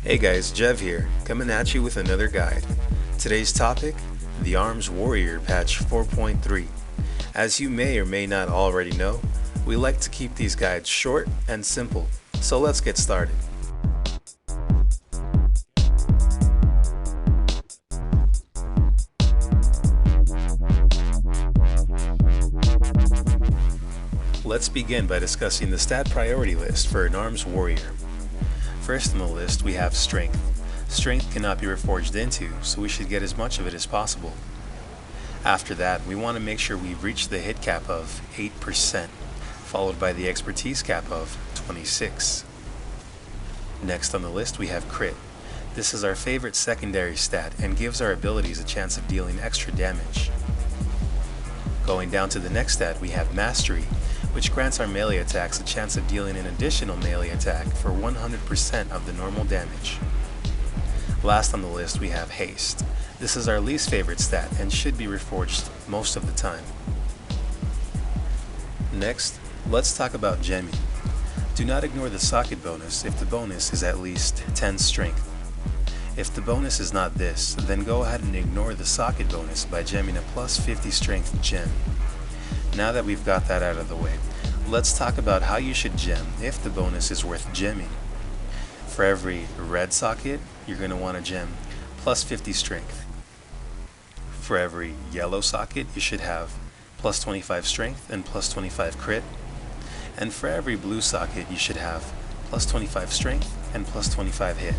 Hey guys, Jev here, coming at you with another guide. Today's topic, the Arms Warrior patch 4.3. As you may or may not already know, we like to keep these guides short and simple, so let's get started. Let's begin by discussing the stat priority list for an Arms Warrior. First on the list we have Strength. Strength cannot be reforged into, so we should get as much of it as possible. After that, we want to make sure we've reached the hit cap of 8%, followed by the expertise cap of 26. Next on the list we have Crit. This is our favorite secondary stat and gives our abilities a chance of dealing extra damage. Going down to the next stat we have Mastery, which grants our melee attacks a chance of dealing an additional melee attack for 100% of the normal damage. Last on the list we have Haste. This is our least favorite stat and should be reforged most of the time. Next, let's talk about Gemming. Do not ignore the socket bonus if the bonus is at least 10 strength. If the bonus is not this, then go ahead and ignore the socket bonus by gemming a plus 50 strength gem. Now that we've got that out of the way, let's talk about how you should gem if the bonus is worth gemming. For every red socket, you're going to want to gem plus 50 strength. For every yellow socket, you should have plus 25 strength and plus 25 crit. And for every blue socket, you should have plus 25 strength and plus 25 hit.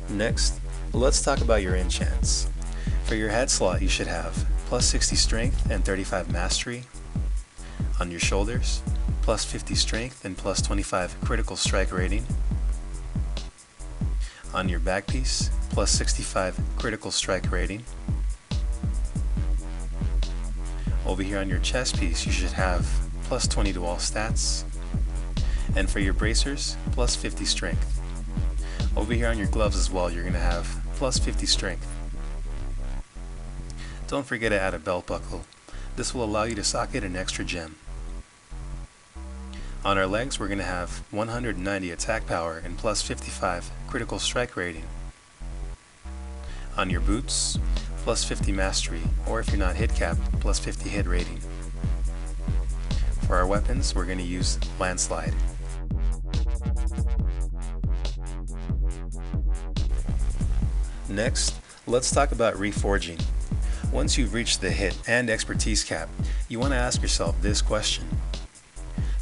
Next, let's talk about your enchants. For your head slot, you should have plus 60 strength and 35 mastery. On your shoulders, plus 50 strength and plus 25 critical strike rating. On your back piece, plus 65 critical strike rating. Over here on your chest piece, you should have plus 20 to all stats. And for your bracers, plus 50 strength. Over here on your gloves as well, you're going to have plus 50 strength. Don't forget to add a belt buckle. This will allow you to socket an extra gem. On our legs, we're going to have 190 attack power and plus 55 critical strike rating. On your boots, plus 50 mastery, or if you're not hit capped, plus 50 hit rating. For our weapons, we're going to use Landslide. Next, let's talk about Reforging. Once you've reached the hit and expertise cap, you want to ask yourself this question.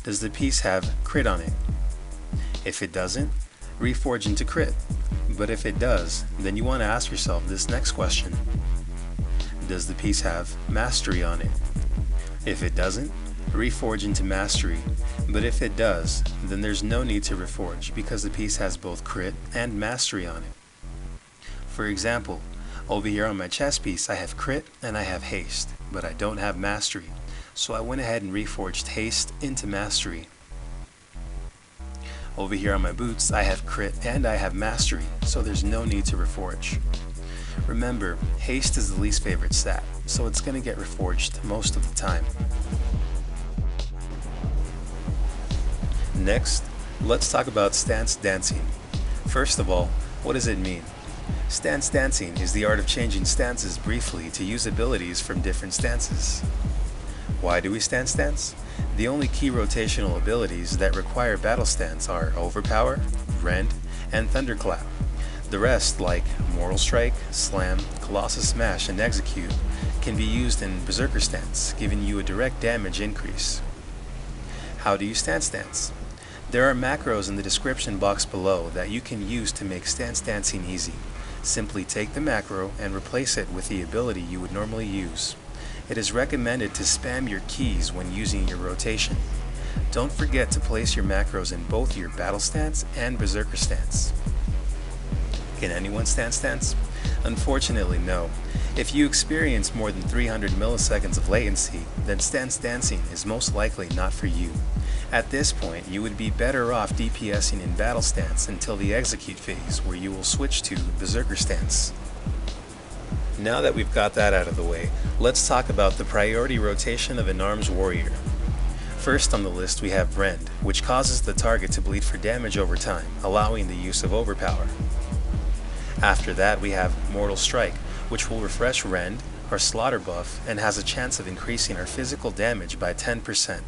Does the piece have crit on it? If it doesn't, reforge into crit. But if it does, then you want to ask yourself this next question. Does the piece have mastery on it? If it doesn't, reforge into mastery. But if it does, then there's no need to reforge because the piece has both crit and mastery on it. For example, over here on my chest piece I have crit and I have haste, but I don't have mastery, so I went ahead and reforged haste into mastery. Over here on my boots I have crit and I have mastery, so there's no need to reforge. Remember, haste is the least favorite stat, so it's going to get reforged most of the time. Next, let's talk about stance dancing. First of all, what does it mean? Stance dancing is the art of changing stances briefly to use abilities from different stances. Why do we stance dance? The only key rotational abilities that require battle stance are Overpower, Rend, and Thunderclap. The rest, like Mortal Strike, Slam, Colossus Smash, and Execute, can be used in Berserker Stance, giving you a direct damage increase. How do you stance dance? There are macros in the description box below that you can use to make stance dancing easy. Simply take the macro and replace it with the ability you would normally use. It is recommended to spam your keys when using your rotation. Don't forget to place your macros in both your battle stance and Berserker Stance. Can anyone stance dance? Unfortunately, no. If you experience more than 300 milliseconds of latency, then stance dancing is most likely not for you. At this point, you would be better off DPSing in battle stance until the execute phase, where you will switch to Berserker Stance. Now that we've got that out of the way, let's talk about the priority rotation of an Arms Warrior. First on the list we have Rend, which causes the target to bleed for damage over time, allowing the use of Overpower. After that we have Mortal Strike, which will refresh Rend, our slaughter buff, and has a chance of increasing our physical damage by 10%.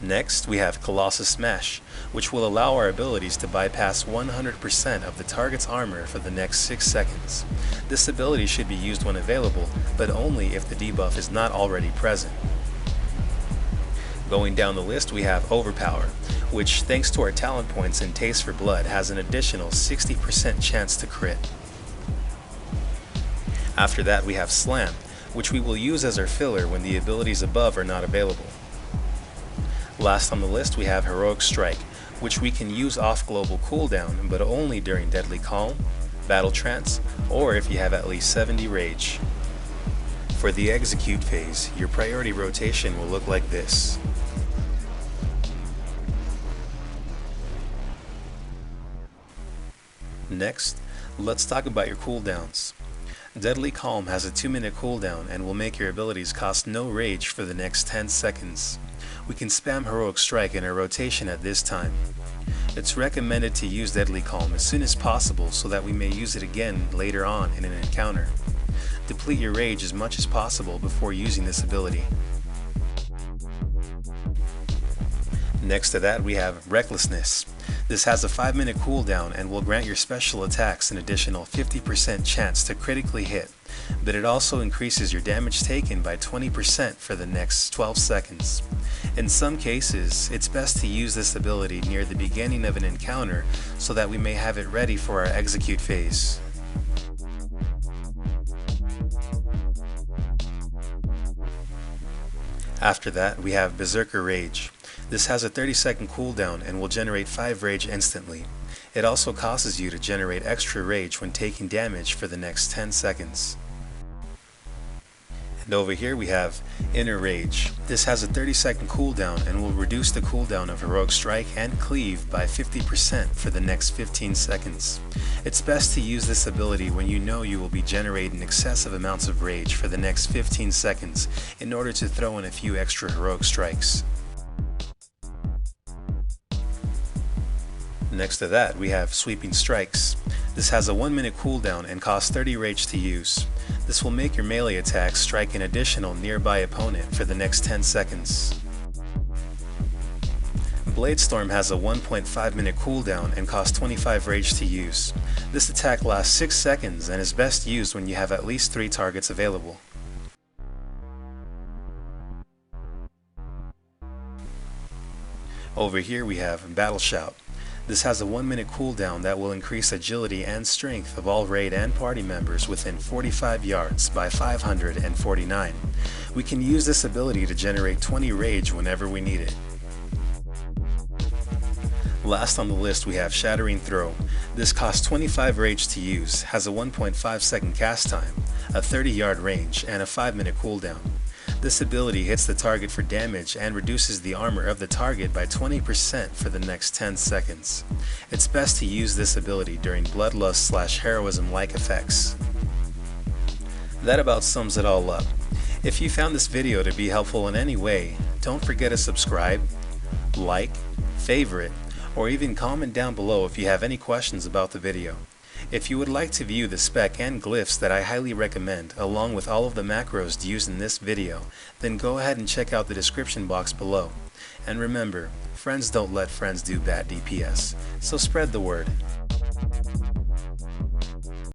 Next, we have Colossus Smash, which will allow our abilities to bypass 100% of the target's armor for the next 6 seconds. This ability should be used when available, but only if the debuff is not already present. Going down the list, we have Overpower, which, thanks to our talent points and Taste for Blood, has an additional 60% chance to crit. After that, we have Slam, which we will use as our filler when the abilities above are not available. Last on the list we have Heroic Strike, which we can use off global cooldown, but only during Deadly Calm, Battle Trance, or if you have at least 70 Rage. For the execute phase, your priority rotation will look like this. Next, let's talk about your cooldowns. Deadly Calm has a 2-minute cooldown and will make your abilities cost no rage for the next 10 seconds. We can spam Heroic Strike in our rotation at this time. It's recommended to use Deadly Calm as soon as possible so that we may use it again later on in an encounter. Deplete your rage as much as possible before using this ability. Next to that we have Recklessness. This has a 5-minute cooldown and will grant your special attacks an additional 50% chance to critically hit, but it also increases your damage taken by 20% for the next 12 seconds. In some cases, it's best to use this ability near the beginning of an encounter so that we may have it ready for our execute phase. After that, we have Berserker Rage. This has a 30-second cooldown and will generate 5 rage instantly. It also causes you to generate extra rage when taking damage for the next 10 seconds. And over here we have Inner Rage. This has a 30-second cooldown and will reduce the cooldown of Heroic Strike and Cleave by 50% for the next 15 seconds. It's best to use this ability when you know you will be generating excessive amounts of rage for the next 15 seconds in order to throw in a few extra Heroic Strikes. Next to that we have Sweeping Strikes. This has a 1-minute cooldown and costs 30 rage to use. This will make your melee attacks strike an additional nearby opponent for the next 10 seconds. Bladestorm has a 1.5-minute cooldown and costs 25 rage to use. This attack lasts 6 seconds and is best used when you have at least 3 targets available. Over here we have Battle Shout. This has a 1-minute cooldown that will increase agility and strength of all raid and party members within 45 yards by 549. We can use this ability to generate 20 rage whenever we need it. Last on the list we have Shattering Throw. This costs 25 rage to use, has a 1.5 second cast time, a 30-yard range, and a 5-minute cooldown. This ability hits the target for damage and reduces the armor of the target by 20% for the next 10 seconds. It's best to use this ability during bloodlust/heroism-like effects. That about sums it all up. If you found this video to be helpful in any way, don't forget to subscribe, like, favorite, or even comment down below if you have any questions about the video. If you would like to view the spec and glyphs that I highly recommend, along with all of the macros used in this video, then go ahead and check out the description box below. And remember, friends don't let friends do bad DPS, so spread the word.